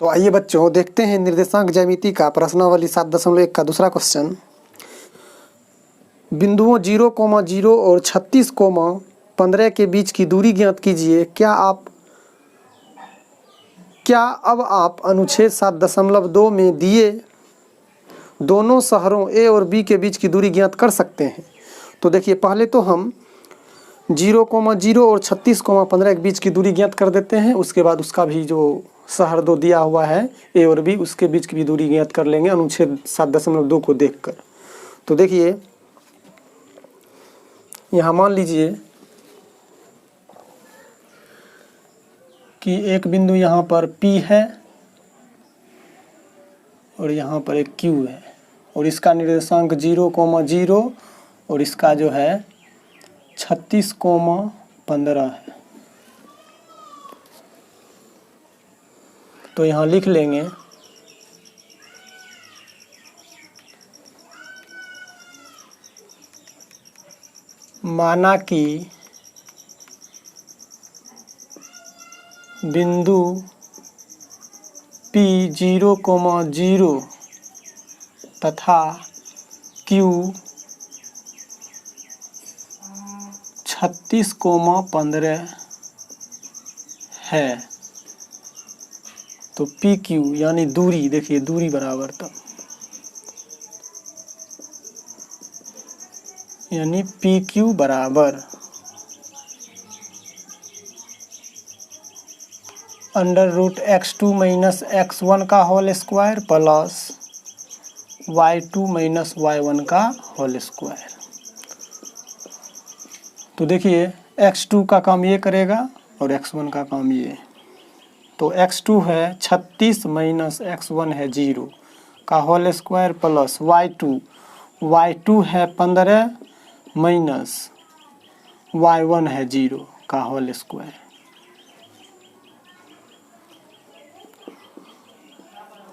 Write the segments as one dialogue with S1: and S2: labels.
S1: तो आइए बच्चों देखते हैं निर्देशांक ज्यामिति का प्रश्नावली 7.1 का दूसरा क्वेश्चन। बिंदुओं 0,0 और 36,15 के बीच की दूरी ज्ञात कीजिए। क्या अब आप अनुच्छेद 7.2 में दिए दोनों शहरों ए और बी के बीच की दूरी ज्ञात कर सकते हैं? तो देखिए पहले तो हम 0,0 और 36,15 के बीच की दूरी ज्ञात कर देते हैं। उसके बाद उसका भी जो शहर दो दिया हुआ है ए और बी, उसके बीच की भी दूरी ज्ञात कर लेंगे अनुच्छेद 7.2 को देखकर। तो देखिए यहाँ मान लीजिए कि एक बिंदु यहाँ पर P है और यहाँ पर एक Q है और इसका निर्देशांक 0,0 और इसका जो है 36,15 है। तो यहाँ लिख लेंगे माना कि बिंदु P 0,0 तथा Q 36,15 है। तो PQ यानी दूरी, देखिए दूरी बराबर तब यानी PQ बराबर √(x2 - x1) का whole square plus y2 - y1 का होल स्क्वायर। तो देखिए x2 का काम ये करेगा और x1 का काम ये। तो x2 है 36 - x1 है 0 का होल स्क्वायर प्लस y2 है 15 माइनस y1 है 0 का होल स्क्वायर।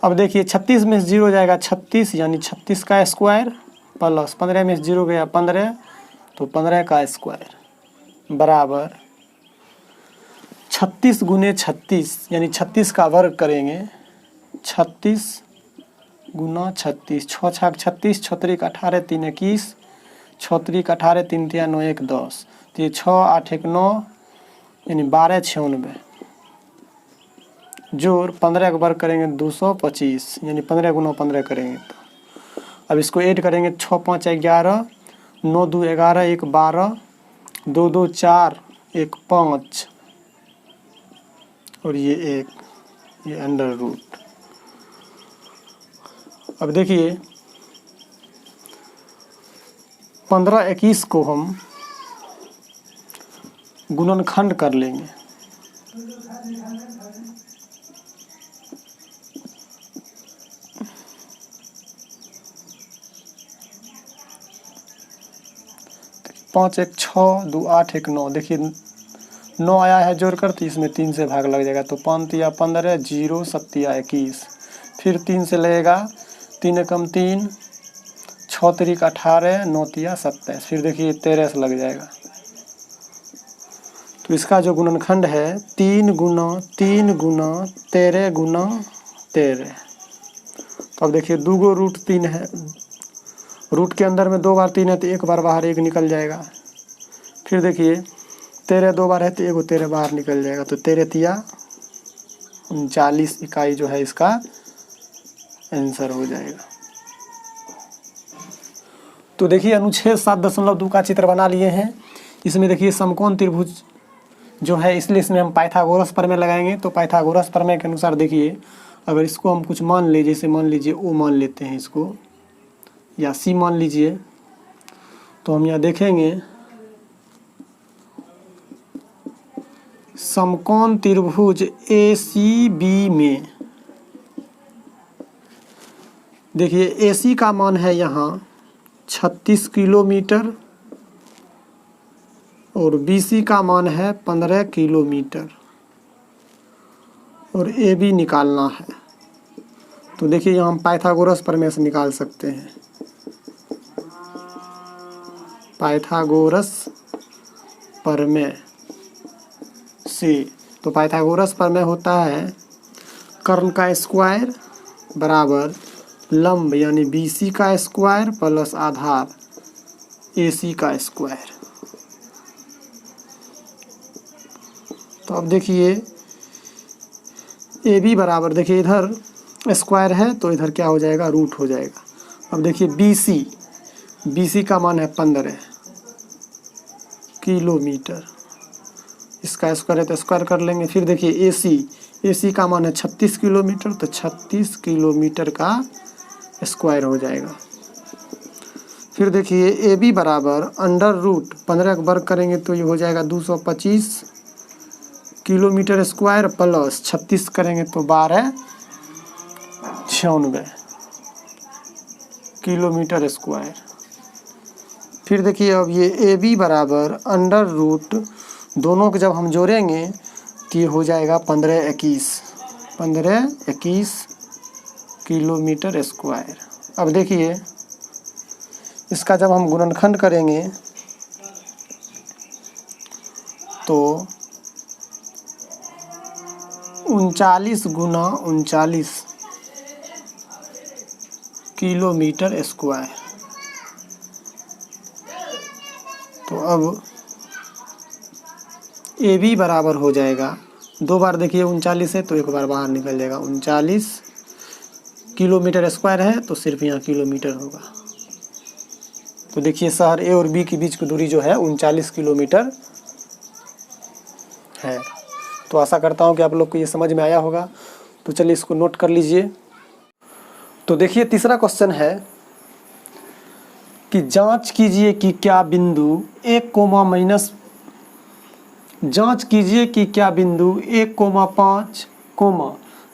S1: अब देखिए 36 में 0 जाएगा 36 यानी 36 का स्क्वायर प्लस 15 में 0 गया 15 तो 15 का स्क्वायर बराबर 36 गुने 36 यानी 36 का वर्ग करेंगे। 36 गुना 36, 6 छाक 36, 6 त्रिक 18, 3 21, 6 त्रिक 18, 3 तिया 9 1 10। तो ये 6 8 1 9 यानी 12 96 जोड़ 15 का वर्ग करेंगे 225 यानी 15 गुना 15 करेंगे। तो अब इसको ऐड करेंगे 6 5 11, 9 2 11, 1 12, 2 2 4, 1 5 और ये 1, ये अंडर रूट। अब देखिए 15 21 को हम गुणनखंड कर लेंगे। पाँच 1 6, 2 8 1 9। देखिए 9 आया है जोड़कर तो इसमें 3 से भाग लग जाएगा। तो 5 तिया 15, 0 7 तिया 21, फिर 3 से लगेगा 3 एकम 3, 6 त्रिक 18, 9 तिया 27, फिर देखिए 13 से लग जाएगा। तो इसका जो गुणनखंड है 3 गुना 3 गुना 13 गुना 13। तो अब देखिए 2 गो √3 है, रूट के अंदर में 2 बार 3 है तो 1 बार बाहर 1 निकल जाएगा। फिर देखिए 13 2 बार है तो 1 13 बाहर निकल जाएगा। तो 13 तिया 39 इकाई जो है इसका आंसर हो जाएगा। तो देखिए अनुच्छेद 7.2 का चित्र बना लिए हैं। इसमें देखिए समकोण त्रिभुज जो है, इसलिए इसमें हम पाइथागोरस प्रमेय लगाएंगे। तो पाइथागोरस प्रमेय के अनुसार देखिए अगर इसको हम कुछ मान ले, जैसे मान लीजिए O मान लेते हैं इसको, या C मान लीजिए, तो हम यहाँ देखेंगे समकोण त्रिभुज ACB में देखिए AC का मान है यहाँ 36 किलोमीटर और BC का मान है 15 किलोमीटर और AB निकालना है। तो देखिए यहाँ हम पाइथागोरस प्रमेय से निकाल सकते हैं। पाइथागोरस प्रमेय से, तो पाइथागोरस प्रमेय होता है कर्ण का स्क्वायर बराबर लंब यानी BC का स्क्वायर प्लस आधार AC का स्क्वायर। तो अब देखिए AB बराबर, देखिए इधर स्क्वायर है तो इधर क्या हो जाएगा, रूट हो जाएगा। अब देखिए BC का मान है 15 किलोमीटर, इसका स्क्वायर है तो स्क्वायर कर लेंगे। फिर देखिए AC का मान है 36 किलोमीटर, तो 36 किलोमीटर का स्क्वायर हो जाएगा। फिर देखिए AB बराबर अंडर रूट 15 का वर्ग करेंगे तो ये हो जाएगा 225 किलोमीटर स्क्वायर प्लस 36 करेंगे तो 1296 किलोमीटर स्क्वायर। फिर देखिए अब ये AB बराबर अंडर रूट, दोनों को जब हम जोड़ेंगे तो ये हो जाएगा 1521 किलोमीटर स्क्वायर। अब देखिए इसका जब हम गुणनखंड करेंगे तो 39 गुना 39 किलोमीटर स्क्वायर। तो अब AB बराबर हो जाएगा, दो बार देखिए 39 है तो एक बार बाहर निकल जाएगा, 39 किलोमीटर स्क्वायर है तो सिर्फ यहाँ किलोमीटर होगा। तो देखिए शहर A और B के बीच की दूरी जो है 39 किलोमीटर है। तो आशा करता हूँ कि आप लोग को ये समझ में आया होगा। तो चलिए इसको नोट कर लीजिए। तो देखिए तीसरा क्वेश्चन है कि जांच कीजिए कि क्या बिंदु 1, जांच कीजिए कि क्या बिंदु 1,5,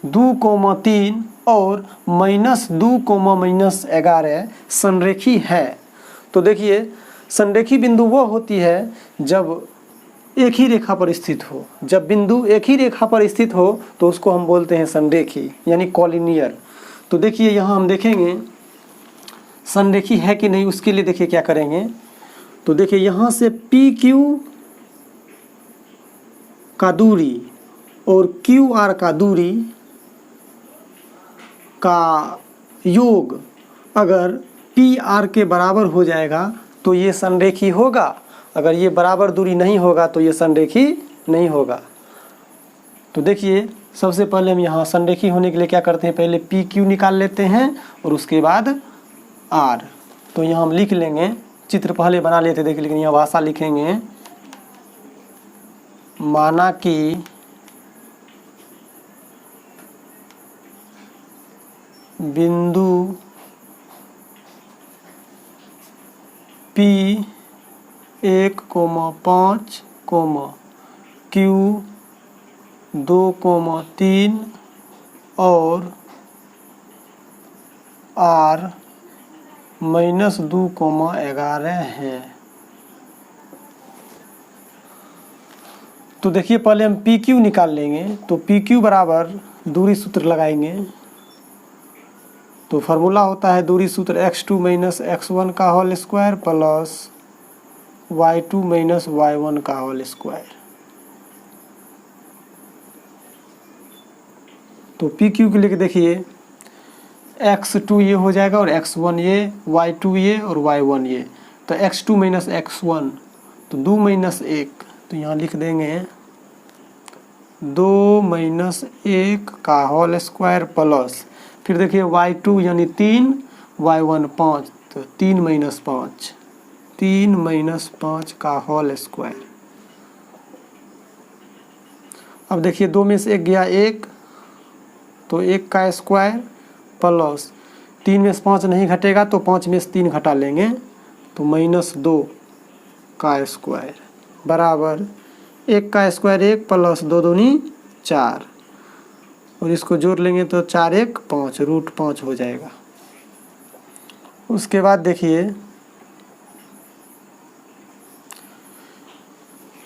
S1: 2,3 और -2, -11 संरेखी है। तो देखिए संरेखी बिंदु वो होती है जब एक ही रेखा पर स्थित हो। जब बिंदु एक ही रेखा पर स्थित हो तो उसको हम बोलते हैं संरेखी यानी कॉलिनियर। तो देखिए यहाँ हम देखेंगे संरेखी है कि नहीं, उसके लिए देखिए क्या करेंगे। तो देखिए यहाँ से PQ का दूरी और QR का दूरी का योग अगर PR के बराबर हो जाएगा तो ये संरेखी होगा, अगर ये बराबर दूरी नहीं होगा तो ये संरेखी नहीं होगा। तो देखिए सबसे पहले हम यहाँ संरेखी होने के लिए क्या करते हैं, पहले PQ निकाल लेते हैं और उसके बाद R। तो यहाँ हम लिख लेंगे, चित्र पहले बना लेते देखिए, लेकिन यहाँ भाषा लिखेंगे, माना कि बिंदु P1,5, Q2,3 और R -2,11 है। तो देखिए पहले हम PQ निकाल लेंगे। तो PQ बराबर दूरी सूत्र लगाएंगे। तो फार्मूला होता है दूरी सूत्र x2 - x1 का whole square plus y2 - y1 का होल स्क्वायर। तो PQ के लिए देखिए x2 ये हो जाएगा और x1 ये, y2 ये और y1 ये। तो x2 - x1 तो 2 - 1, तो यहाँ लिख देंगे 2 - 1 का होल स्क्वायर प्लस, फिर देखिए y2 यानी 3, y1 5, तो 3 - 5 का होल स्क्वायर। अब देखिए 2 में से 1 गया 1, तो 1 का स्क्वायर प्लस 3 में से 5 नहीं घटेगा तो 5 में से 3 घटा लेंगे तो -2 का स्क्वायर बराबर 1 का स्क्वायर 1 प्लस 2 दूनी 4, और इसको जोड़ लेंगे तो 4 1 5, √5 हो जाएगा। उसके बाद देखिए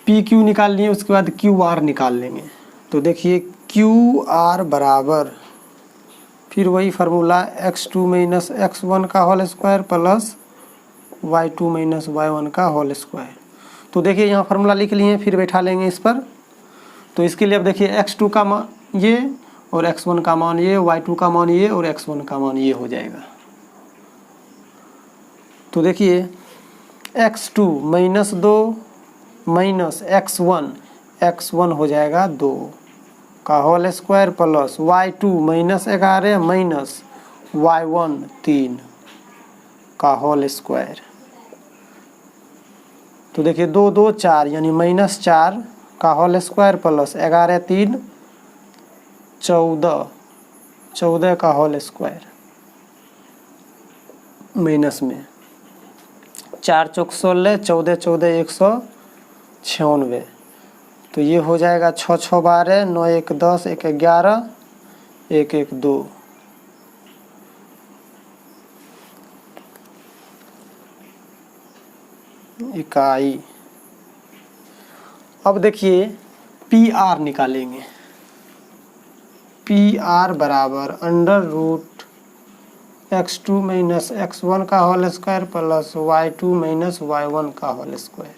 S1: PQ निकाल लिए, उसके बाद QR निकाल लेंगे। तो देखिए QR बराबर फिर वही फार्मूला x2 - x1 का whole square plus y2 - y1 का होल स्क्वायर। तो देखिए यहाँ फार्मूला लिख लिए, फिर बैठा लेंगे इस पर। तो इसके लिए अब देखिए x2 का ये और x1 का मान ये, y2 का मान ये और x1 का मान ये हो जाएगा। तो देखिए x2 -2 माइनस x1 हो जाएगा 2 का whole square plus y2 -11 minus y1 3 का होल स्क्वायर। तो देखिए 2 2 4 यानी -4 का होल स्क्वायर प्लस 11 3 14 का होल स्क्वायर माइनस में 4 चौक 16 14 14 196। तो ये हो जाएगा 6 6 12 9 1 10 1 11 1 1 2। इकाई। अब देखिए पी आर निकालेंगे। पी आर बराबर under root x2 minus x1 का whole square plus y2 minus y1 का होल स्क्वायर।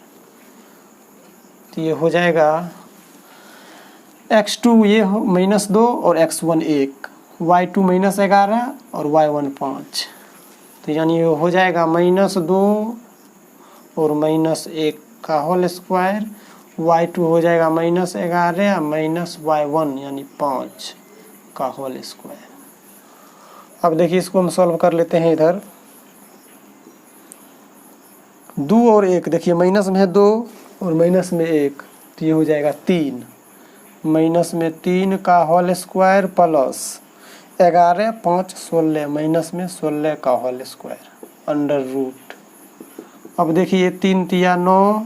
S1: तो ये हो जाएगा x2 ये -2 और x1 1, y2 -11 और y1 5। तो यानी ये हो जाएगा -2 और -1 का होल स्क्वायर, y2 हो जाएगा -11 माइनस y1 यानी 5 का होल स्क्वायर। अब देखिए इसको हम सॉल्व कर लेते हैं। इधर 2 और 1, देखिए माइनस में है 2 और माइनस में 1, तो ये हो जाएगा 3 माइनस में 3 का होल स्क्वायर प्लस 11 5 16 माइनस में 16 का होल स्क्वायर अंडर रूट। अब देखिए 3 तिया 9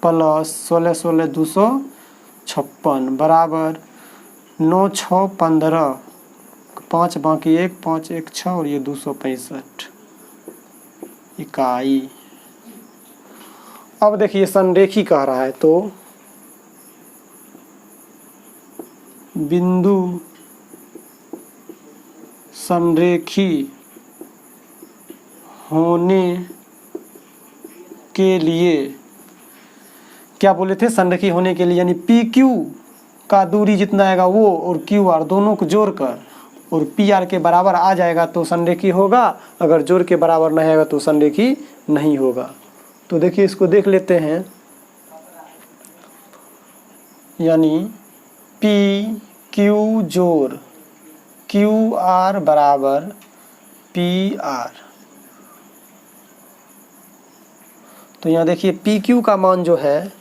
S1: प्लस 16 16 256 बराबर 9 6 15 5 बाकी 1 5 1 6 और ये 265 इकाई। अब देखिए संरेखी कह रहा है, तो बिंदु संरेखी होने के लिए क्या बोले थे? संरेखी होने के लिए यानी पी क्यू का दूरी जितना आएगा वो और क्यू आर दोनों को जोड़कर और पी आर के बराबर आ जाएगा तो संरेखी होगा, अगर जोड़ के बराबर नहीं आएगा तो संरेखी नहीं होगा। तो देखिए इसको देख लेते हैं, यानी पी क्यू जोड़ क्यू आर बराबर पी आर। तो यहाँ देखिए पी क्यू का मान जो है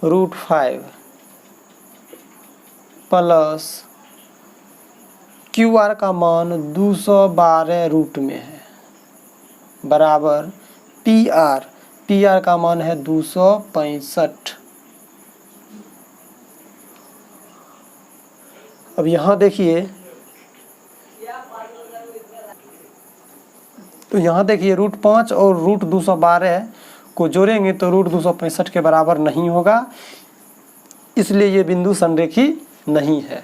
S1: √5 प्लस क्यू आर का मान 212 रूट में है बराबर पी आर का मान है 265। अब यहाँ देखिए, तो यहाँ देखिए √5 और √212 को जोड़ेंगे तो √265 के बराबर नहीं होगा, इसलिए ये बिंदु संरेखी नहीं है।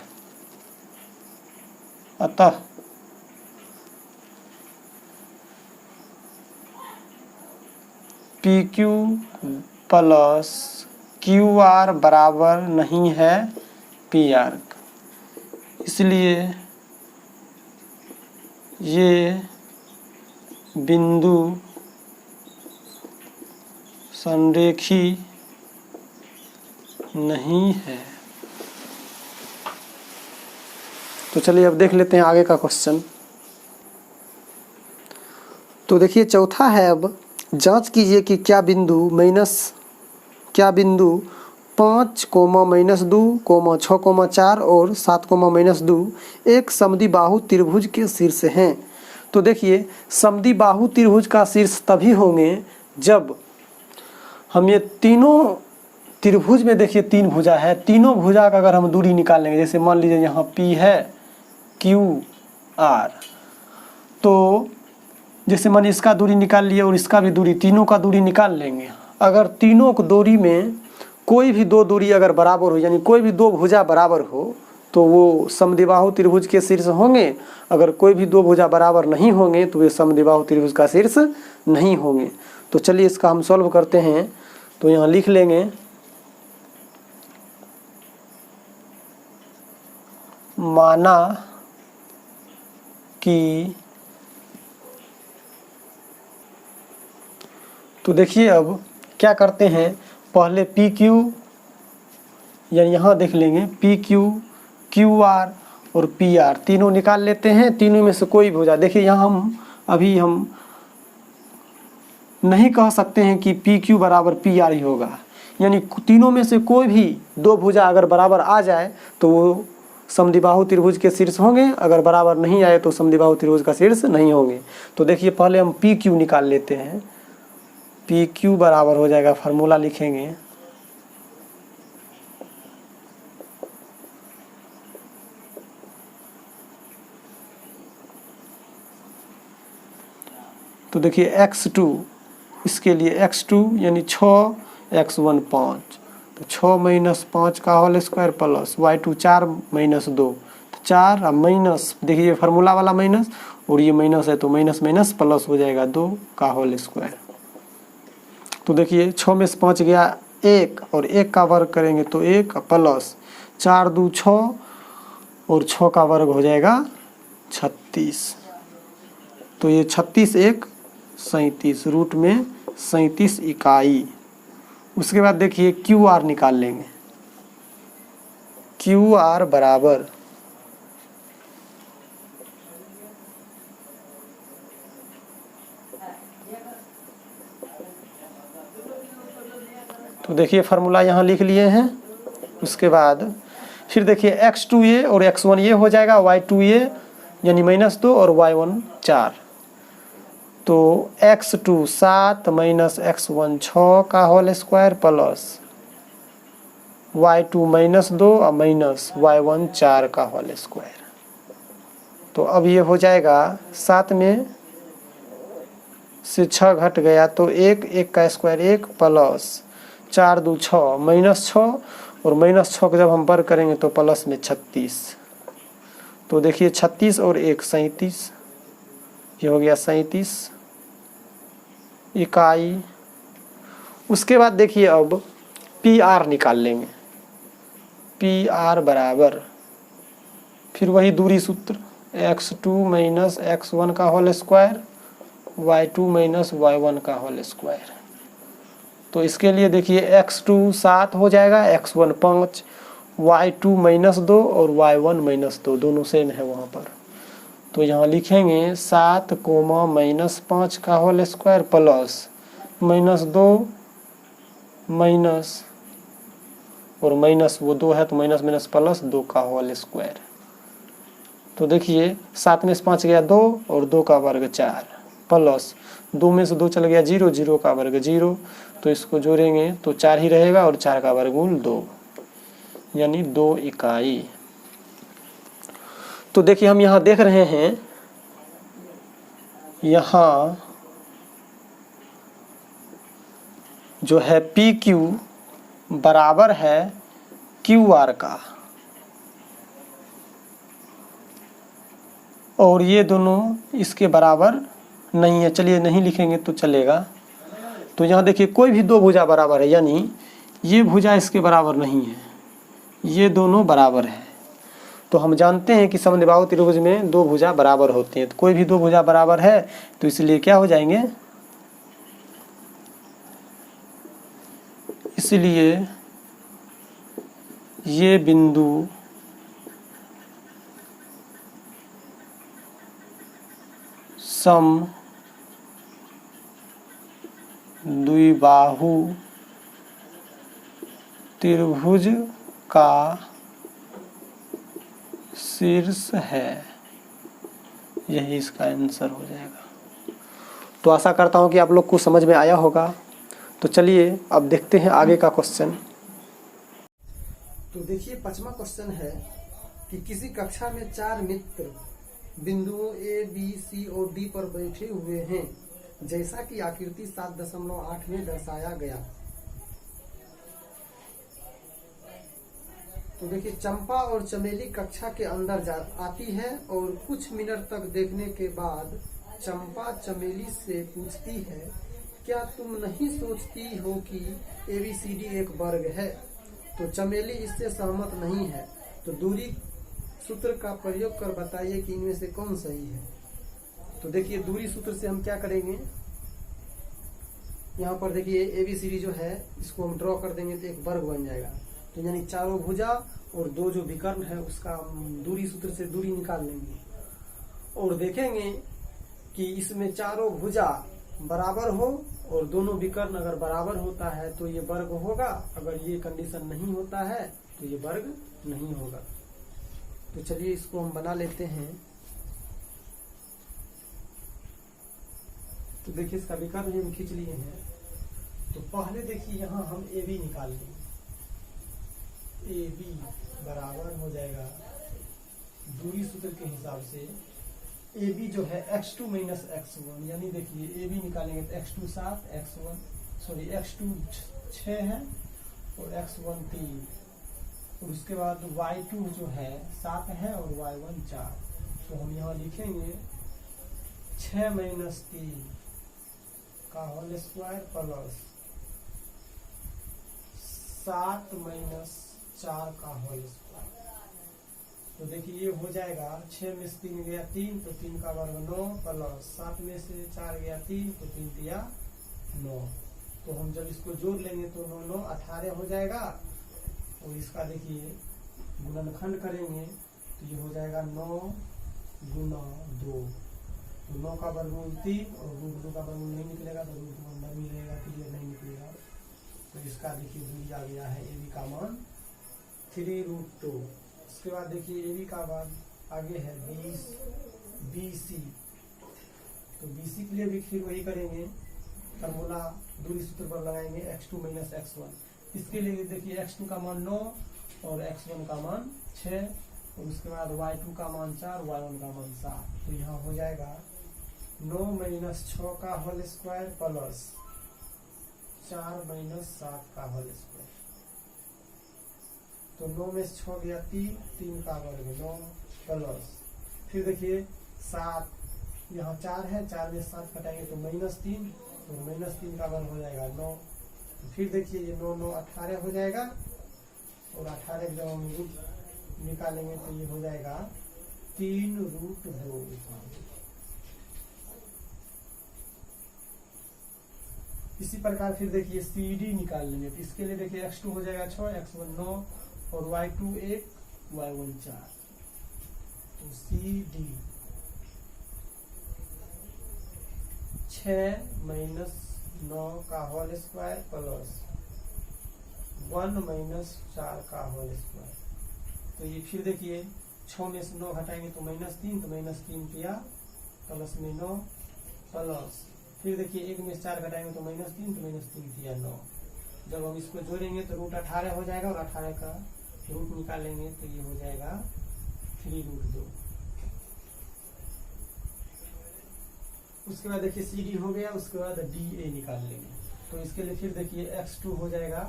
S1: अतः P Q plus Q R बराबर नहीं है पी आर, इसलिए ये बिंदु संरेखी नहीं है। तो चलिए अब देख लेते हैं आगे का क्वेश्चन। तो देखिए चौथा है, अब जांच कीजिए कि क्या बिंदु 5, -2, 6, 4 और 7, -2 एक समद्विबाहु त्रिभुज के शीर्ष हैं। तो देखिए समद्विबाहु त्रिभुज का शीर्ष तभी होंगे जब हम ये तीनों त्रिभुज में, देखिए 3 भुजा है, तीनों भुजा का अगर हम दूरी निकालेंगे, जैसे मान लीजिए यहाँ P है क्यू आर, तो जैसे मान इसका दूरी निकाल लिए और इसका भी दूरी, तीनों का दूरी निकाल लेंगे। अगर तीनों को दूरी में कोई भी दो दूरी अगर बराबर हो, यानी कोई भी दो भुजा बराबर हो, तो वो समद्विबाहु त्रिभुज के शीर्ष होंगे। अगर कोई भी दो भुजा बराबर नहीं होंगे तो वे समद्विबाहु त्रिभुज का शीर्ष नहीं होंगे। तो चलिए इसका हम सॉल्व करते हैं। तो यहाँ लिख लेंगे माना कि, तो देखिए अब क्या करते हैं, पहले पी क्यू, यानी यहाँ देख लेंगे पी क्यू, क्यू आर और पी आर तीनों निकाल लेते हैं। तीनों में से कोई भी हो जाए। देखिए यहाँ हम नहीं कह सकते हैं कि पी क्यू बराबर पी आर ही होगा, यानी तीनों में से कोई भी दो भुजा अगर बराबर आ जाए तो वो समद्विबाहु त्रिभुज के शीर्ष होंगे, अगर बराबर नहीं आए तो समद्विबाहु त्रिभुज का शीर्ष नहीं होंगे। तो देखिए पहले हम पी क्यू निकाल लेते हैं। पी क्यू बराबर हो जाएगा, फार्मूला लिखेंगे, तो देखिए x2, इसके लिए x2 यानी 6, x1 5, तो 6 माइनस 5 का whole square plus y2 4 minus 2, तो 4 और माइनस, देखिए फार्मूला वाला माइनस और ये माइनस है तो माइनस माइनस प्लस हो जाएगा 2 का होल स्क्वायर। तो देखिए 6 में से 5 गया 1 और 1 का वर्ग करेंगे तो 1 प्लस 4 2 6 और 6 का वर्ग हो जाएगा 36। तो ये 36 1 37, रूट में 37 इकाई। उसके बाद देखिए क्यू आर निकाल लेंगे। क्यू आर बराबर तो देखिए फार्मूला यहाँ लिख लिए हैं। उसके बाद फिर देखिए x2a और x1a हो जाएगा, y2a यानी -2 और y1 4, तो x2 7 माइनस x1 6 का होल स्क्वायर प्लस y2 -2 और माइनस y1 4 का होल स्क्वायर। तो अब ये हो जाएगा 7 में से 6 घट गया तो 1 1 का स्क्वायर 1 प्लस 4 2 6 -6 और -6 को जब हम वर्ग करेंगे तो प्लस में 36। तो देखिए 36 और 1 37, ये हो गया 37 इकाई। उसके बाद देखिए अब पी आर निकाल लेंगे। पी आर बराबर फिर वही दूरी सूत्र, x2 माइनस x1 का whole square y2 minus y1 का होल स्क्वायर। तो इसके लिए देखिए x2 7 हो जाएगा, x1 5, y2 -2 और y1 -2 दोनों सेम है वहाँ पर। तो यहाँ लिखेंगे 7 -5 का होल स्क्वायर प्लस -2 माइनस और माइनस वो 2 है तो माइनस माइनस प्लस 2 का होल स्क्वायर। तो देखिए 7 में से 5 गया 2 और 2 का वर्ग 4 प्लस 2 में से 2 चल गया 0, 0 का वर्ग 0, तो इसको जोड़ेंगे तो 4 ही रहेगा और 4 का वर्गमूल 2 यानी 2 इकाई। तो देखिए हम यहाँ देख रहे हैं, यहाँ जो है पी क्यू बराबर है क्यू आर का, और ये दोनों इसके बराबर नहीं है। चलिए नहीं लिखेंगे तो चलेगा। तो यहाँ देखिए कोई भी दो भुजा बराबर है, यानी ये भुजा इसके बराबर नहीं है, ये दोनों बराबर है। तो हम जानते हैं कि समद्विबाहु त्रिभुज में दो भुजा बराबर होती हैं। तो कोई भी दो भुजा बराबर है तो इसलिए क्या हो जाएंगे, इसलिए ये बिंदु सम द्विबाहु त्रिभुज का शीर्ष है। यही इसका आंसर हो जाएगा। तो आशा करता हूँ कि आप लोग को समझ में आया होगा। तो चलिए अब देखते हैं आगे का क्वेश्चन। तो देखिए 5वां क्वेश्चन है कि किसी कक्षा में 4 मित्र बिंदुओं A, B, C और D पर बैठे हुए हैं, जैसा कि आकृति 7.8 में दर्शाया गया। तो देखिए चंपा और चमेली कक्षा के अंदर आती है और कुछ मिनट तक देखने के बाद चंपा चमेली से पूछती है, क्या तुम नहीं सोचती हो कि ABCD एक वर्ग है? तो चमेली इससे सहमत नहीं है। तो दूरी सूत्र का प्रयोग कर बताइए कि इनमें से कौन सही है। तो देखिए दूरी सूत्र से हम क्या करेंगे, यहाँ पर देखिए ABCD जो है इसको हम ड्रॉ कर देंगे तो एक वर्ग बन जाएगा। तो यानी चारों भुजा और दो जो विकर्ण है उसका हम दूरी सूत्र से दूरी निकाल लेंगे और देखेंगे कि इसमें चारों भुजा बराबर हो और दोनों विकर्ण अगर बराबर होता है तो ये वर्ग होगा, अगर ये कंडीशन नहीं होता है तो ये वर्ग नहीं होगा। तो चलिए इसको हम बना लेते हैं। तो देखिए इसका विकर्ण भी हम खींच लिए हैं। तो पहले देखिए यहाँ हम AB निकाल लेंगे। AB बराबर हो जाएगा दूरी सूत्र के हिसाब से AB जो है x2 माइनस x1, यानी देखिए AB निकालेंगे तो x2 7, x2 6 है और x1 3, और उसके बाद y2 जो है 7 है और y1 4। तो हम यहाँ लिखेंगे 6 माइनस 3 का होल स्क्वायर प्लस 7 माइनस 4 का होल स्क्वायर। तो देखिए ये हो जाएगा 6 में से 3 गया 3 तो 3 का वर्ग 9 प्लस 7 में से 4 गया 3 तो 3 दिया 9। तो हम जब इसको जोड़ लेंगे तो 9 9 18 हो जाएगा और इसका देखिए गुणनखंड करेंगे तो ये हो जाएगा 9 गुना 2। तो 9 का वर्गमूल 3 और रूट 2 का वर्गमूल नहीं निकलेगा तो रूट 2 अंदर मिलेगा, क्लियर नहीं निकलेगा। तो इसका देखिए दूरी आ गया है AB का मान 3√2। उसके बाद देखिए AB का बाद आगे है 20 BC। तो BC के लिए भी फिर वही करेंगे, फॉर्मूला दूरी सूत्र पर लगाएंगे x2 माइनस x1। इसके लिए देखिए x2 का मान 9 और x1 का मान 6 और उसके बाद y2 का मान 4, y1 का मान 7। तो यहाँ हो जाएगा 9 माइनस 6 का होल स्क्वायर प्लस 4 माइनस 7 का होल स्क्वायर। तो 9 में 6 गया 3 का वर्ग 9 प्लस फिर देखिए 7, यहाँ 4 है, 4 में 7 घटाएंगे तो -3, तो -3 का वर्ग हो जाएगा 9। तो फिर देखिए ये 9 9 18 हो जाएगा और 18 जब हम रूट निकालेंगे तो ये हो जाएगा 3√2। इसी प्रकार फिर देखिए CD निकाल लेंगे। तो इसके लिए देखिए x2 हो जाएगा 6, x1 9 और y2 1, y1 4। तो CD 6 माइनस 9 का होल स्क्वायर प्लस 1 माइनस 4 का होल स्क्वायर। तो ये फिर देखिए 6 में से 9 घटाएंगे तो -3, तो -3 किया प्लस में 9 प्लस फिर देखिए 1 में से 4 घटाएंगे तो -3, तो -3 किया 9। जब हम इसको जोड़ेंगे तो रूट 18 हो जाएगा और 18 का रूट निकालेंगे तो ये हो जाएगा 3√2। उसके बाद देखिए CD हो गया, उसके बाद DA निकाल लेंगे। तो इसके लिए फिर देखिए x2 हो जाएगा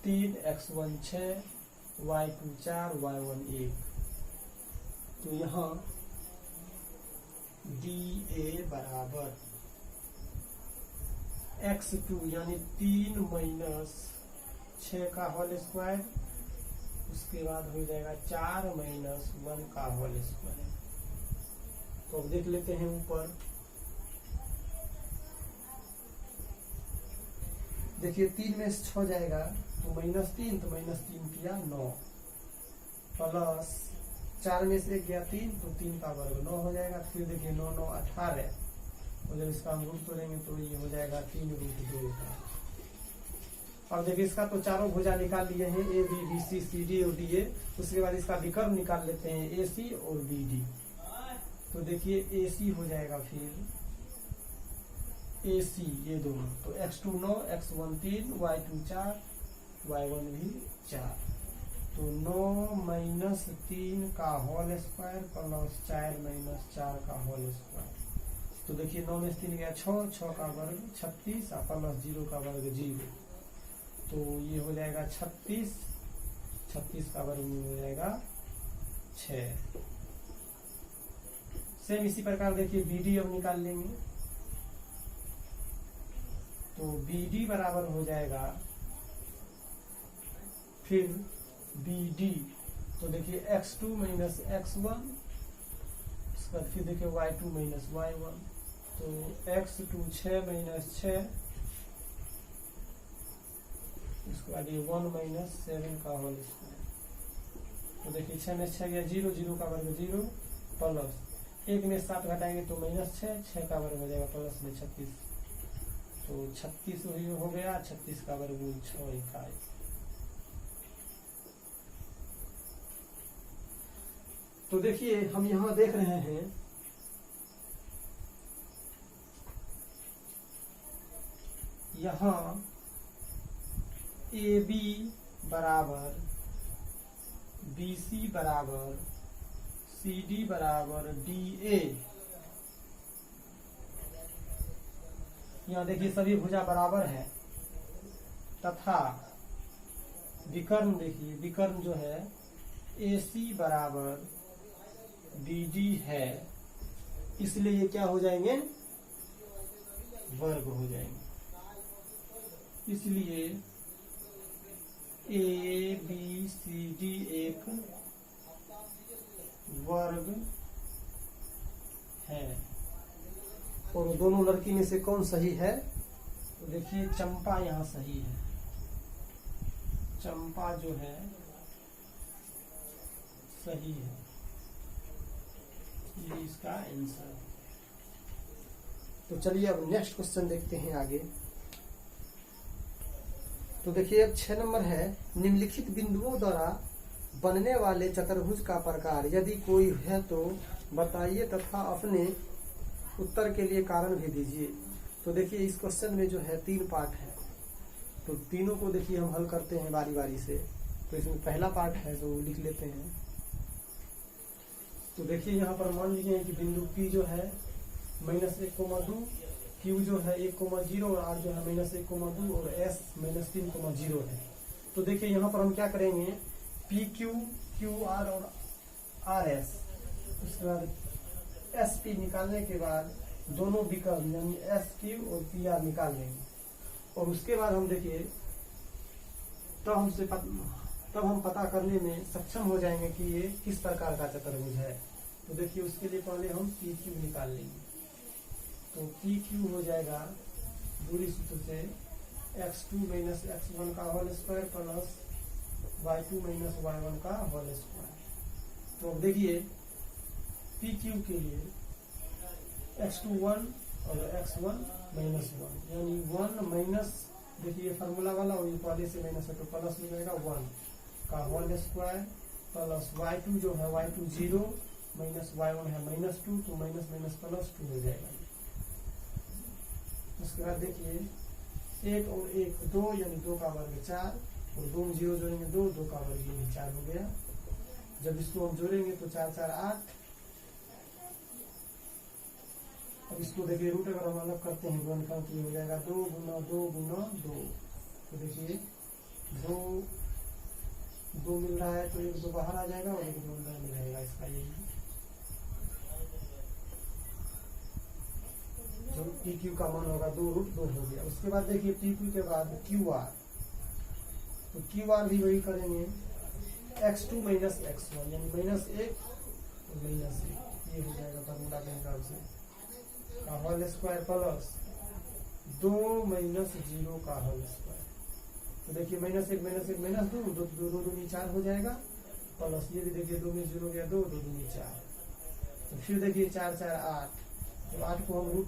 S1: 3, x1 6, y2 4, y1 1। तो यहाँ DA बराबर x2 यानी 3 माइनस 6 का होल स्क्वायर, उसके बाद हो जाएगा 4 माइनस 1 का होल स्क्वायर। तो अब देख लेते हैं ऊपर, देखिए 3 में से 6 जाएगा तो -3, तो -3 किया 9 प्लस 4 में से 1 गया 3, तो 3 का वर्ग 9 हो जाएगा। फिर देखिए 9 9 18 और जब इसका हम रूट तोड़ेंगे तो ये हो जाएगा 3√2 का। अब देखिए इसका तो चारों भुजा निकाल लिए हैं AB BC CD और DA। उसके बाद इसका विकर्ण निकाल लेते हैं AC और BD। तो देखिए AC हो जाएगा फिर AC ये दोनों, तो x2 9, x1 3, y2 4, y1 भी 4। तो 9 माइनस 3 का होल स्क्वायर प्लस 4 माइनस 4 का होल स्क्वायर। तो देखिए 9 में 3 गया 6, 6 का वर्ग 36 और प्लस 0 का वर्ग 0। तो ये हो जाएगा 36, 36 का वर्ग हो जाएगा 6। सेम इसी प्रकार देखिए BD अब निकाल लेंगे। तो BD बराबर हो जाएगा फिर BD तो देखिए x2 माइनस x1, इसके बाद फिर देखिए y2 माइनस y1, तो x2 6 माइनस 6, इसके बाद ये 1 माइनस 7 का होल स्क्वायर। तो देखिए 6 में 6 गया 0, 0 का वर्ग 0, प्लस 1 में 7 घटाएंगे तो माइनस 6, 6 का वर्ग हो जाएगा प्लस में 36, तो 36 हो गया, 36 का वर्ग 6 इकाई। तो देखिए हम यहां देख रहे हैं यहां AB बराबर BC बराबर CD बराबर DA। यहाँ देखिए सभी भुजा बराबर है तथा विकर्ण देखिए विकर्ण जो है AC बराबर BD है, इसलिए ये क्या हो जाएंगे, वर्ग हो जाएंगे। इसलिए ABCD एक वर्ग है। और दोनों लड़की में से कौन सही है, तो देखिए चंपा यहाँ सही है, चंपा जो है सही है, ये इसका आंसर। तो चलिए अब नेक्स्ट क्वेश्चन देखते हैं आगे। तो देखिए अब 6 नंबर है, निम्नलिखित बिंदुओं द्वारा बनने वाले चतुर्भुज का प्रकार यदि कोई है तो बताइए तथा अपने उत्तर के लिए कारण भी दीजिए। तो देखिए इस क्वेश्चन में जो है 3 पार्ट है, तो तीनों को देखिए हम हल करते हैं बारी बारी से। तो इसमें पहला पार्ट है तो लिख लेते हैं। तो देखिए यहाँ पर मान लीजिए कि बिंदु P जो है -1,2, Q जो है 1,0 और R जो है -1,2 और S -3,0 है। तो देखिए यहाँ पर हम क्या करेंगे, PQ, QR और RS, उसके बाद SP निकालने के बाद दोनों विकल्प यानी SQ और PR निकाल लेंगे। और उसके बाद हम देखिए तब हम पता करने में सक्षम हो जाएंगे कि ये किस प्रकार का चतुर्भुज है। तो देखिए उसके लिए पहले हम PQ निकाल लेंगे। तो PQ हो जाएगा दूरी सूत्र से x2 माइनस x1 का whole square plus y2 minus y1 का होल स्क्वायर। तो अब देखिए PQ के लिए x2 1 और x1 -1 यानी 1 माइनस, देखिए फार्मूला वाला और ये पहले से माइनस है तो प्लस में जाएगा 1 का होल स्क्वायर प्लस y2 जो है y2 0 माइनस y1 है -2, तो माइनस माइनस प्लस 2 हो जाएगा। उसके बाद देखिए 1 और 1 2 यानी 2 का वर्ग 4 और 2 0 जोड़ेंगे 2, 2 का वर्ग 4 हो गया। जब इसको हम जोड़ेंगे तो 4 4 8। अब इसको देखिए रूट अगर हम अलग करते हैं गुणन का तो हो जाएगा 2 गुना 2 गुना 2। तो देखिए 2 मिल रहा है तो 1 2 बाहर आ जाएगा और 1 2 अंदर में रहेगा। इसका यही जो PQ का मान होगा 2√2 हो गया। उसके बाद देखिए PQ के बाद QR, तो QR भी वही करेंगे x2 माइनस x1 यानी -1 और -1, ये हो जाएगा फॉर्मूला के हिसाब से का होल स्क्वायर प्लस 2 माइनस 0 का होल स्क्वायर। तो देखिए -1 -1 -2 2 दूनी 4 हो जाएगा प्लस ये भी देखिए 2 में 0 गया 2 2 दूनी 4। तो फिर देखिए 4 4 8, तो 8 को हम रूट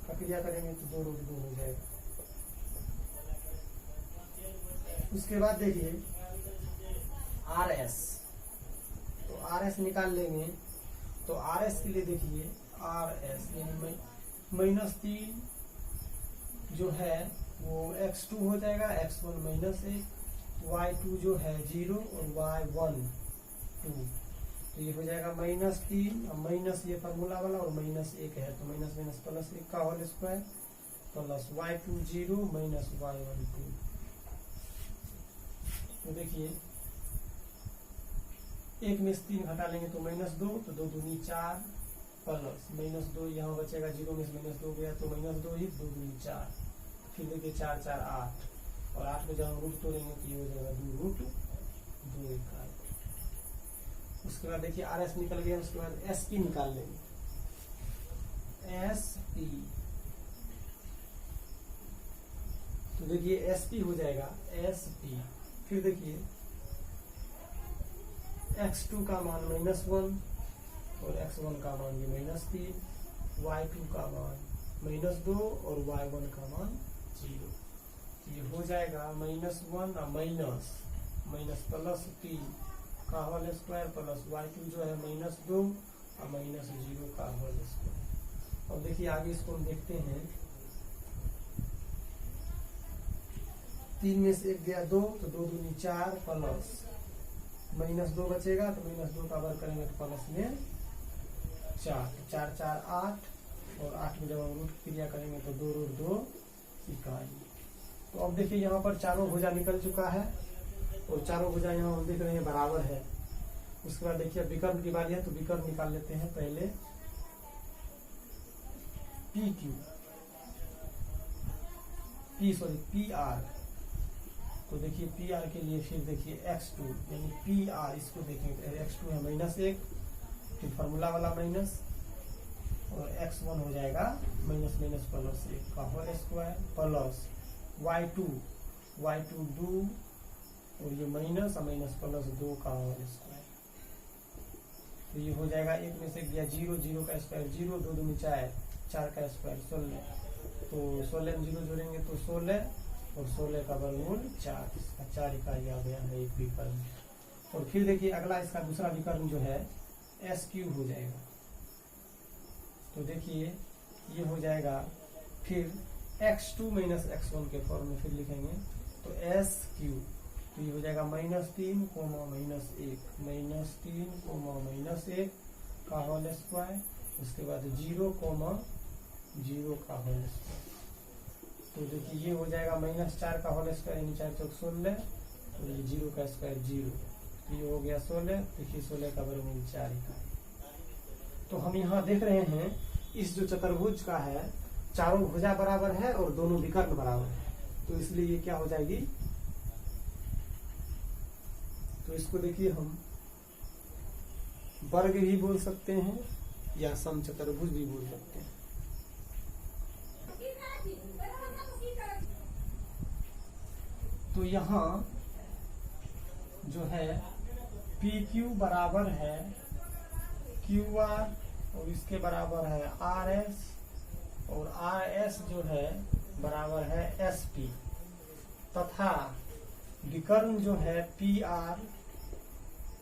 S1: का क्रिया करेंगे तो 2√2 हो जाएगा। उसके बाद देखिए RS, तो RS निकाल लेंगे। तो RS के लिए देखिए RS यानी -3 जो है वो x2 हो जाएगा, x1 -1, y2 जो है 0 और y1 2, तो ये हो जाएगा -3 और माइनस ये फार्मूला वाला और -1 है तो माइनस माइनस प्लस 1 का whole square plus y2 0 minus y1 2। तो देखिए 1 में से 3 घटा लेंगे तो -2, तो 2 दूनी 4 प्लस -2 यहाँ बचेगा 0 में से -2 गया तो -2 ही 2 दूनी 4। फिर देखिए 4 4 8 और 8 में जब हम रूट तोड़ेंगे तो ये हो जाएगा 2√2 इकाई। उसके बाद देखिए आर एस निकल गया, उसके बाद एस पी निकाल लेंगे, एस पी। तो देखिए एस पी हो जाएगा एस पी। फिर देखिए x2 का मान -1 और x1 का मान भी -3, y2 का मान -2 और y1 का मान 0। ये हो जाएगा -1 और माइनस प्लस 3 का होल स्क्वायर प्लस y2 जो है -2 और -0 का होल स्क्वायर। अब देखिए आगे इसको हम देखते हैं, 3 में से 1 गया 2, तो 2 दूनी 4 प्लस -2 बचेगा, तो -2 का वर्ग करेंगे तो प्लस में 4, 4 4 8 और 8 में जब हम रूट क्रिया करेंगे तो 2 रूट 2 इकाई। तो अब देखिए यहाँ पर चारों भुजा निकल चुका है और चारों भुजा यहाँ हम देख रहे हैं बराबर है। उसके बाद देखिए विकर्ण की बारी है, तो विकर्ण निकाल लेते हैं पहले पी आर। तो देखिए पी आर के लिए फिर देखिए x2 यानी पी आर, इसको देखेंगे x2 है -1, फिर फार्मूला वाला माइनस और x1 हो जाएगा -+ प्लस 1 का होल स्क्वायर प्लस y2 2 और ये माइनस और माइनस प्लस 2 का होल स्क्वायर। तो ये हो जाएगा 1 में से गया 0, 0 का स्क्वायर 0, 2 दूनी 4, 4 का स्क्वायर 16, तो 16 में 0 जोड़ेंगे तो 16 और 16 का वर्गमूल 4, इसका 4 इकाई आ गया है एक विकर्ण। और फिर देखिए अगला इसका दूसरा विकर्ण जो है s³ हो जाएगा। तो देखिए ये हो जाएगा फिर x2 - x1 के फॉर्म में फिर लिखेंगे तो s³, तो ये हो जाएगा -3, -1 -3, का होल स्क्वायर, उसके बाद 0, 0 का होल स्क्वायर। तो देखिए ये हो जाएगा -4 का होल स्क्वायर यानी 4 चौक 16 और ये 0 का स्क्वायर 0, ये हो गया 16। देखिए 16 का वर्गमूल 4 इकाई। तो हम यहाँ देख रहे हैं इस जो चतुर्भुज का है चारों भुजा बराबर है और दोनों विकर्ण बराबर है, तो इसलिए ये क्या हो जाएगी, तो इसको देखिए हम वर्ग भी बोल सकते हैं या समचतुर्भुज भी बोल सकते हैं। तो यहाँ जो है PQ बराबर है QR और इसके बराबर है RS और RS जो है बराबर है SP, तथा विकर्ण जो है PR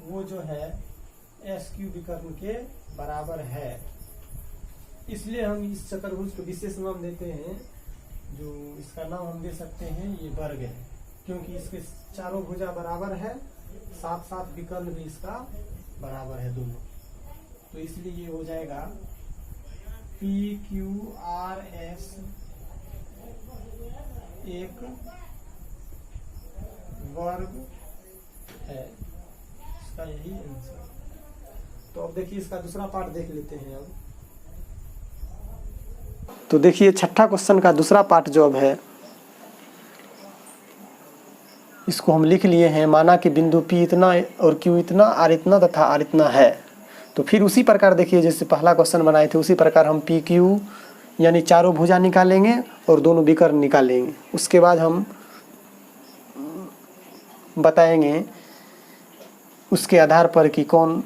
S1: वो जो है SQ विकर्ण के बराबर है। इसलिए हम इस चतुर्भुज को विशेष नाम देते हैं, जो इसका नाम हम दे सकते हैं ये वर्ग है, क्योंकि इसके चारों भुजा बराबर है, साथ साथ विकर्ण भी इसका बराबर है दोनों। तो इसलिए ये हो जाएगा PQRS एक वर्ग है, इसका यही आंसर। तो अब देखिए इसका दूसरा पार्ट देख लेते हैं। अब तो देखिए छठा क्वेश्चन का दूसरा पार्ट जो अब है इसको हम लिख लिए हैं। माना कि बिंदु P इतना और Q इतना, R इतना तथा R इतना है। तो फिर उसी प्रकार देखिए जैसे पहला क्वेश्चन बनाए थे उसी प्रकार हम PQ यानी चारों भुजा निकालेंगे और दोनों विकर्ण निकालेंगे। उसके बाद हम बताएंगे उसके आधार पर कि कौन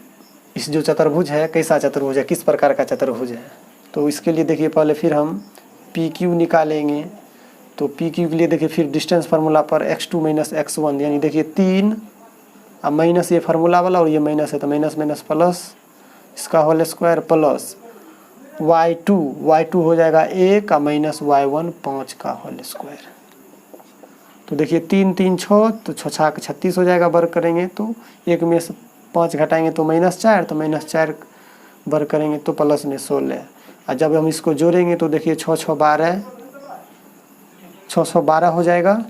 S1: इस जो चतुर्भुज है कैसा चतुर्भुज है, किस प्रकार का चतुर्भुज है। तो इसके लिए देखिए पहले फिर हम PQ निकालेंगे। तो PQ के लिए देखिए फिर डिस्टेंस फार्मूला पर x2 - x1 यानी देखिए 3 अब माइनस ये फार्मूला वाला और ये माइनस है तो माइनस प्लस इसका होल स्क्वायर प्लस y2 हो जाएगा 1 और माइनस y1 5 का होल स्क्वायर। तो देखिए 3 3 6 तो 6 का 36 हो जाएगा। वर्ग करेंगे तो 1 में से 5 घटाएंगे तो -4, तो -4 वर्ग करेंगे तो प्लस में 16। और जब हम इसको जोड़ेंगे तो देखिए 6 6 12 612 हो जाएगा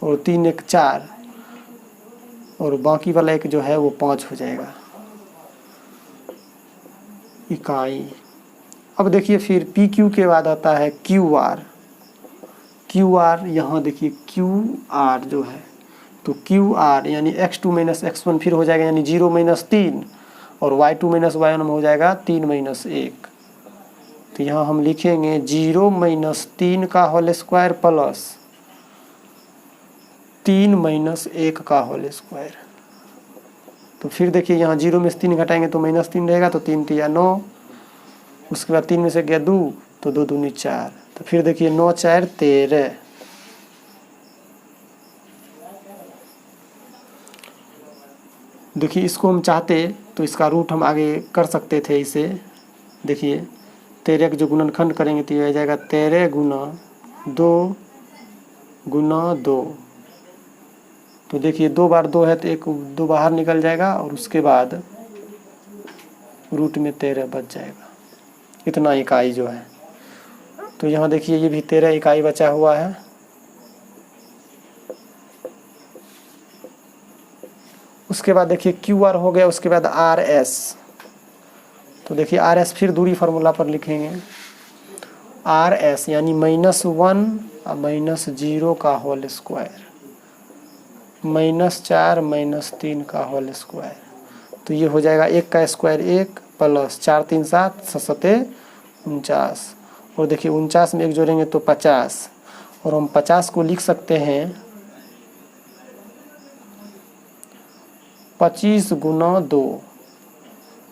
S1: और 3 1 4 और बाकी वाला एक जो है वो 5 हो जाएगा इकाई। अब देखिए फिर PQ के बाद आता है QR। यहाँ देखिए QR जो है तो QR यानी x2 - x1 फिर हो जाएगा यानी 0 - 3 और y2 माइनस y1 में हो जाएगा 3 माइनस 1। तो यहाँ हम लिखेंगे 0 माइनस 3 का होल स्क्वायर प्लस 3 माइनस 1 का होल स्क्वायर। तो फिर देखिए यहाँ 0 में से 3 घटाएंगे तो माइनस 3 रहेगा, तो 3 तिया 9, उसके बाद 3 में से गया 2 तो 2 दूनी 4, तो फिर देखिए 9 4 13। देखिए इसको हम चाहते तो इसका रूट हम आगे कर सकते थे इसे। देखिए 13 का जो गुणनखंड करेंगे तो ये आ जाएगा 13 गुना 2 गुना 2। तो देखिए 2 बार 2 है तो 1 2 बाहर निकल जाएगा और उसके बाद रूट में 13 बच जाएगा, इतना इकाई जो है। तो यहाँ देखिए ये भी 13 इकाई बचा हुआ है। उसके बाद देखिए QR हो गया, उसके बाद RS। तो देखिए RS फिर दूरी फार्मूला पर लिखेंगे, RS यानी -1 और -0 का होल स्क्वायर, -4 -3 का होल स्क्वायर। तो ये हो जाएगा 1 का स्क्वायर 1 प्लस 4 3 7 7 49। और देखिए 49 में 1 जोड़ेंगे तो 50, और हम 50 को लिख सकते हैं 25 गुना 2।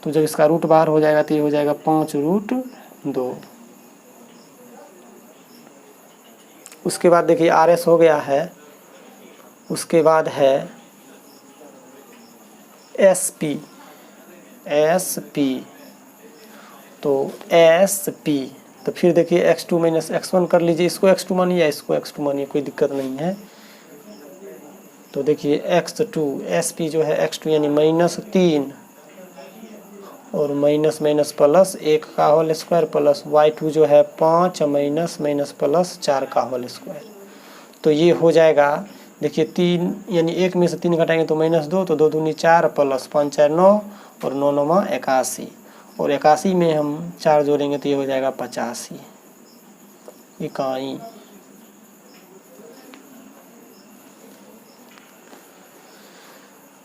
S1: तो जब इसका रूट बाहर हो जाएगा तो ये हो जाएगा 5√2। उसके बाद देखिए RS हो गया है। उसके बाद है SP। तो SP तो फिर देखिए x2 माइनस x1 कर लीजिए, इसको x2 मानिए या इसको x2 मानिए, कोई दिक्कत नहीं है। तो देखिए x2 SP जो है x2 यानी -3 और माइनस माइनस प्लस 1 का होल स्क्वायर प्लस y2 जो है 5 माइनस माइनस प्लस 4 का होल स्क्वायर। तो ये हो जाएगा देखिए 3 यानी 1 में से 3 घटाएंगे तो -2, तो 2 दूनी 4 प्लस 5 4 9 और 9 9 81, और 81 में हम 4 जोड़ेंगे तो ये हो जाएगा 85 इकाई।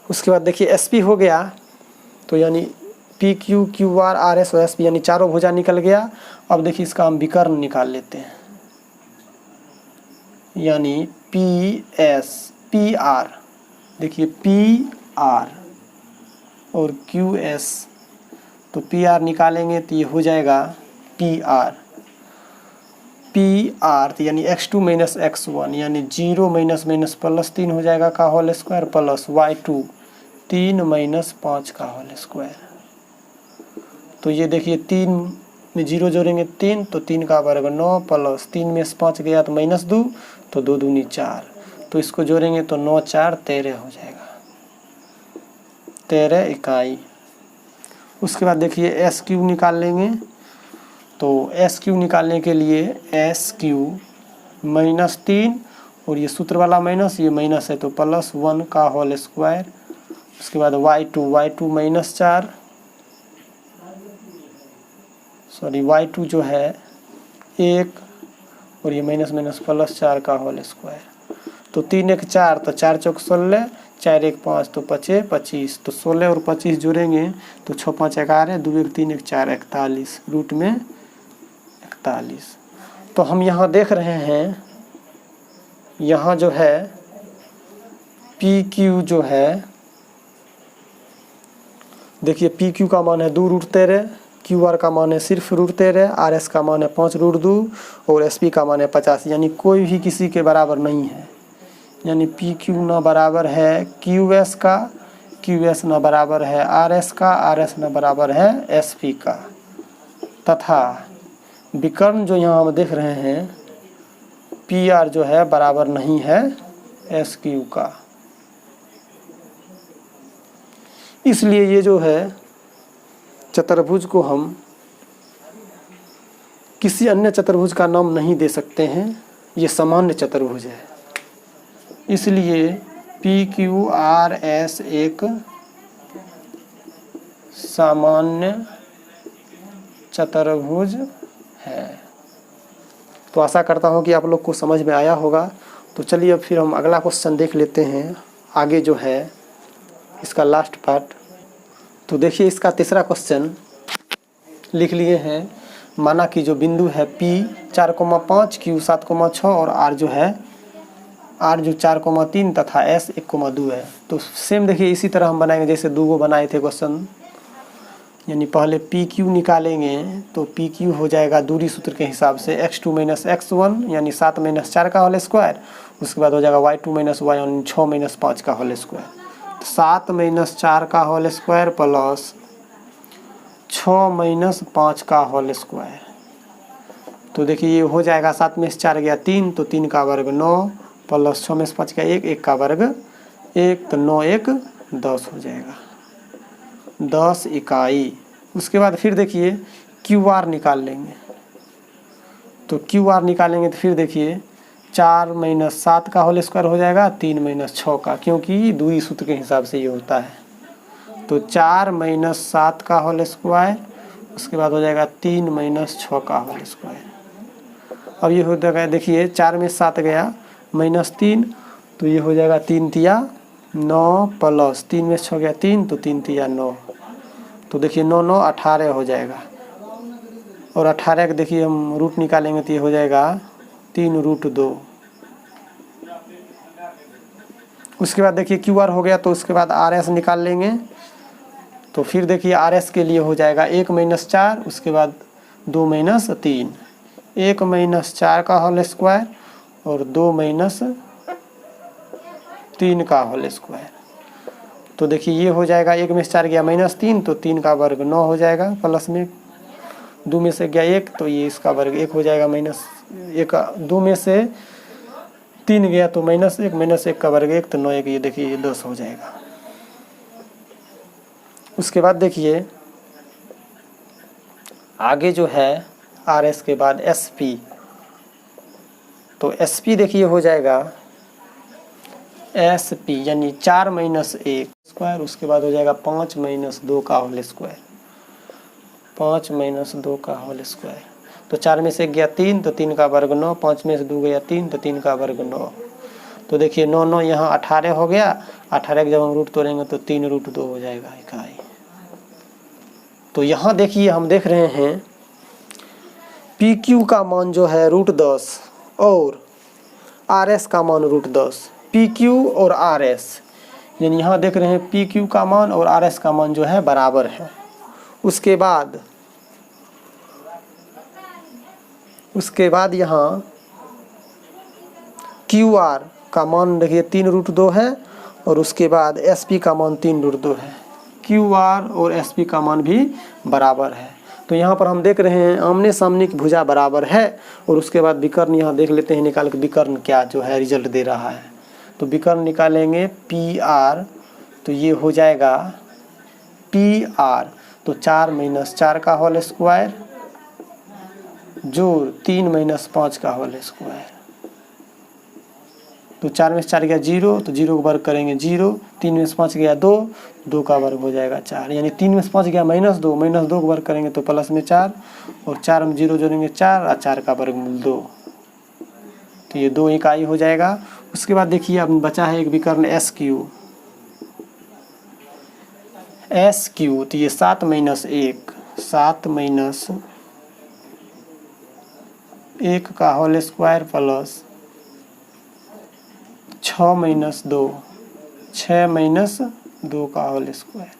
S1: उसके बाद देखिए SP हो गया, तो यानी PQ QR RS और SP यानी चारों भुजा निकल गया। अब देखिए इसका हम विकर्ण निकाल लेते हैं, यानी PS PR, देखिए PR और QS, तो PR निकालेंगे तो ये हो जाएगा PR तो यानी x2 माइनस x1 यानी 0 माइनस माइनस प्लस 3 हो जाएगा का whole square plus y2 3 minus 5 का होल स्क्वायर। तो ये देखिए 3 में 0 जोड़ेंगे 3, तो 3 का वर्ग 9 प्लस 3 में से 5 गया तो -2, तो 2 दूनी 4, तो इसको जोड़ेंगे तो 9 4 13 हो जाएगा, 13 इकाई। उसके बाद देखिए SQ निकाल लेंगे। तो SQ निकालने के लिए SQ -3 और ये सूत्र वाला माइनस, ये माइनस है तो +1 का होल स्क्वायर। उसके बाद y2 -4 सॉरी y2 जो है 1 और ये माइनस माइनस +4 का होल स्क्वायर। तो 3 1 4, तो 4 चौक 16, 4 1 5 तो 5 25, तो 16 और 25 जोड़ेंगे तो 6 5 11, 2 1 3 1 4 41, रूट में 41। तो हम यहाँ देख रहे हैं, यहाँ जो है PQ जो है, देखिए PQ का मान है 2√13, QR का मान है सिर्फ √13, RS का मान है 5√2 और SP का मान है 50, यानी कोई भी किसी के बराबर नहीं है। यानी PQ ना बराबर है QS का, QS ना बराबर है RS का, RS ना बराबर है SP का, तथा विकर्ण जो यहाँ हम देख रहे हैं PR जो है बराबर नहीं है SQ का। इसलिए ये जो है चतुर्भुज को हम किसी अन्य चतुर्भुज का नाम नहीं दे सकते हैं, ये सामान्य चतुर्भुज है। इसलिए PQRS एक सामान्य चतुर्भुज है। तो आशा करता हूँ कि आप लोग को समझ में आया होगा। तो चलिए अब फिर हम अगला क्वेश्चन देख लेते हैं, आगे जो है इसका लास्ट पार्ट। तो देखिए इसका तीसरा क्वेश्चन लिख लिए हैं। माना कि जो बिंदु है P 4,5, Q 7,6 और R जो है R जो 4,3 तथा S 1,2 है। तो सेम देखिए इसी तरह हम बनाएंगे जैसे दो बनाए थे क्वेश्चन, यानी पहले PQ निकालेंगे तो PQ हो जाएगा दूरी सूत्र के हिसाब से x2 - x1 यानी 7 - 4 का होल स्क्वायर, उसके बाद हो जाएगा y2 - y1 6 - 5 का होल स्क्वायर। तो 7 - 4 का होल स्क्वायर प्लस 6 - 5 का होल स्क्वायर। तो देखिए ये हो जाएगा 7 में से 4 गया 3, तो 3 का वर्ग 9 प्लस 6 में से 5 का 1, 1 का वर्ग 1, तो 9 1 10 हो जाएगा, 10 इकाई। उसके बाद फिर देखिए QR निकाल लेंगे। तो QR निकालेंगे तो फिर देखिए 4 - 7 का होल स्क्वायर हो जाएगा, 3 - 6 का, क्योंकि दूरी सूत्र के हिसाब से ये होता है। तो 4 - 7 का होल स्क्वायर, उसके बाद हो जाएगा 3 - 6 का होल स्क्वायर। अब ये हो जाएगा देखिए 4 में 7 गया -3, तो ये हो जाएगा 3 तिया 9 प्लस 3 में 6 गया 3, तो 3 तिया 9। तो देखिए 9 9 18 हो जाएगा, और 18 का देखिए हम रूट निकालेंगे तो ये हो जाएगा 3√2। उसके बाद देखिए QR हो गया, तो उसके बाद RS निकाल लेंगे। तो फिर देखिए RS के लिए हो जाएगा 1 - 4, उसके बाद 2 - 3, 1 - 4 का होल स्क्वायर और 2 - 3 का होल स्क्वायर। तो देखिए ये हो जाएगा 1 में से 4 गया -3, तो 3 का वर्ग 9 हो जाएगा, प्लस में 2 में से गया 1, तो ये इसका वर्ग 1 हो जाएगा, -1, 2 में से 3 गया तो -1, -1 का वर्ग 1, तो 9 1 ये देखिए ये 10 हो जाएगा। उसके बाद देखिए आगे जो है RS के बाद SP, तो SP देखिए हो जाएगा SP यानी 4 - 1 स्क्वायर, उसके बाद हो जाएगा 5 - 2 का होल स्क्वायर, 5 - 2 का होल स्क्वायर। तो 4 में से गया 3, तो 3 का वर्ग 9, 5 में से 2 गया 3, तो 3 का वर्ग 9। तो देखिए 9 9 यहाँ 18 हो गया, 18 के जब हम रूट तोड़ेंगे तो 3√2 हो जाएगा इकाई। तो यहाँ देखिए हम देख रहे हैं PQ का मान जो है √10 और RS का मान √10, PQ और RS, यानी यहाँ देख रहे हैं PQ का मान और RS का मान जो है बराबर है। उसके बाद यहाँ QR का मान देखिए 3√2 है, और उसके बाद SP का मान 3√2 है। QR और SP का मान भी बराबर है। तो यहाँ पर हम देख रहे हैं आमने सामने की भुजा बराबर है, और उसके बाद विकर्ण यहाँ देख लेते हैं निकाल के विकर्ण क्या जो है रिजल्ट दे रहा है। तो विकर्ण निकालेंगे PR, तो ये हो जाएगा PR, तो 4 - 4 का होल स्क्वायर जोड़ 3 - 5 का होल स्क्वायर। तो 4 में से 4 गया 0, तो 0 का वर्ग करेंगे 0, 3 में से 5 गया 2, 2 का वर्ग हो जाएगा 4, यानी 3 में से 5 गया -2, -2 का वर्ग करेंगे तो प्लस में 4, और 4 में 0 जोड़ेंगे 4, और 4 का वर्गमूल 2, तो ये 2 इकाई हो जाएगा। उसके बाद देखिए अब बचा है एक विकर्ण SQ, तो ये 7 - 1, 7 - 1 का होल स्क्वायर प्लस 6 - 2, 6 - 2 का होल स्क्वायर।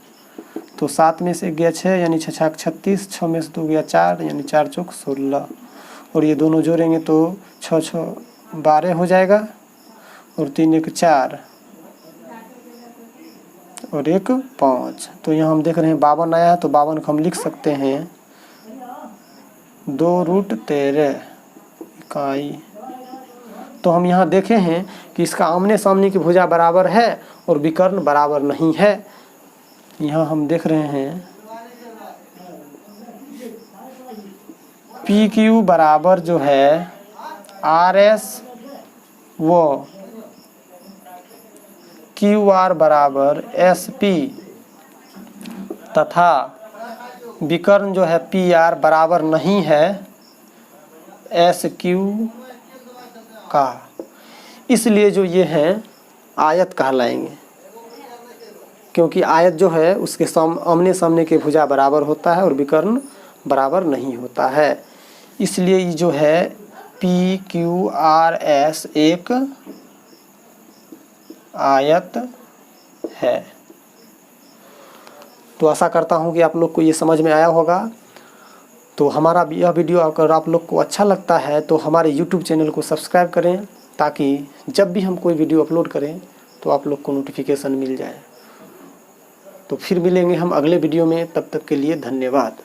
S1: तो 7 में से गया 6 यानी 6 6 36, 6 में से 2 गया 4 यानी 4 चौक 16, और ये दोनों जोड़ेंगे तो 6 6 12 हो जाएगा, और 3 1 4 और 1 5। तो यहाँ हम देख रहे हैं 52 आया है, तो 52 को हम लिख सकते हैं 2√13 इकाई। तो हम यहाँ देखे हैं कि इसका आमने सामने की भुजा बराबर है और विकर्ण बराबर नहीं है। यहाँ हम देख रहे हैं PQ बराबर जो है RS व QR बराबर SP, तथा विकर्ण जो है PR बराबर नहीं है SQ का, इसलिए जो ये हैं आयत कहलाएंगे। क्योंकि आयत जो है उसके आमने सामने के भुजा बराबर होता है और विकर्ण बराबर नहीं होता है। इसलिए ये जो है PQRS एक आयत है। तो आशा करता हूँ कि आप लोग को ये समझ में आया होगा। तो हमारा यह वीडियो अगर आप लोग को अच्छा लगता है तो हमारे YouTube चैनल को सब्सक्राइब करें, ताकि जब भी हम कोई वीडियो अपलोड करें तो आप लोग को नोटिफिकेशन मिल जाए। तो फिर मिलेंगे हम अगले वीडियो में, तब तक के लिए धन्यवाद।